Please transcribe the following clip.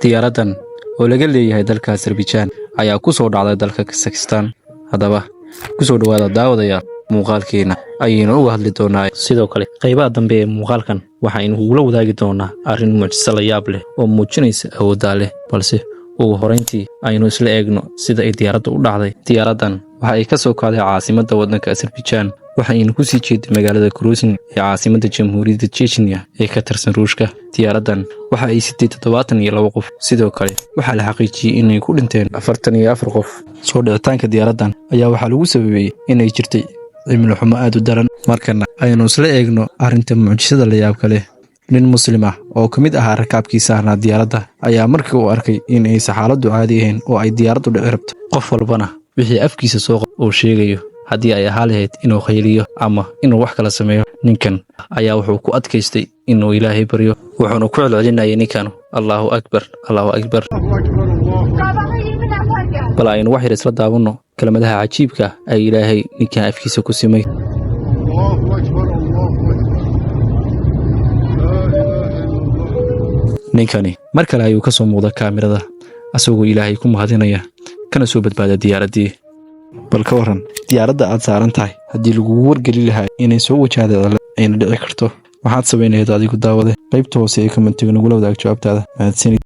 diyaaradan oo laga leeyahay dalka Azerbaijan ayaa ku soo dhacday dalka Kazakhstan. Haddaba ku soo dhawaada daawadayaal muuqaalkeena ayaynu uga hadli doonaa. Sidoo kale qaybaha dambe ee muuqaalkan waxaynu kugula wadaagi doonaa arrin mucjiso la yaab leh oo muujinaysa awoodda leh, balse ugu horeyntii aynu isla eegno sida ay diyaaraddu u dhacday. Diyaaradan waxa ay ka soo kacday caasimadda waddanka Azerbaijan waxayna ku sii jeeday magaalada Grozny ee caasimadda Jamhuuriyadda Chechnya ee ka tirsan Ruushka. Diyaaradan waxa ay siday 72 qof. Sidoo kale waxa la xaqiijiyay inay ku dhinteen 44 qof. Soo dhicitaanka diyaaradan ayaa waxa lagu sababeeyay inay jirtay cimilo xumo aad u daran. Markana aynu isla eegno arrinta mucjisada la yaabka leh. Nin Muslim ah oo kamid ahaa rakaabkii saarnaa diyaaradda ayaa markii uu arkay in ay xaaladdu caadi ahayn oo ay diyaaraddu dhici rabto. Qof walbana wixii afkiisa soo oo sheegayo haddii ay ahaa lahayd inuu khayliyo ama inuu wax kala sameeyo. Ninkan ayaa wuxuu ku adkaystay inuu Ilaahay baryo, wuxuuna ku celcelinayay ninkan Allahu Akbar, Allahu Akbar. bal aynu wax yar isla daawano kelmadaha cajiibka ay Ilaahay ninkan afkiisa ku simay. ninkani mar kale ayuu ka soo muuqday kaamirada asagoo Ilaahay ku mahadinaya kana soo badbaada diyaaraddii. bal ka waran diyaaradda aad saaran tahay haddii lagu wargeli lahaa inay soo wajahdo ayna dhici karto, waxaad sameyn lahayd adigu daawade? qaybta hoose ee commentiga nagula wadaag jawaabtaada. mahadsanid.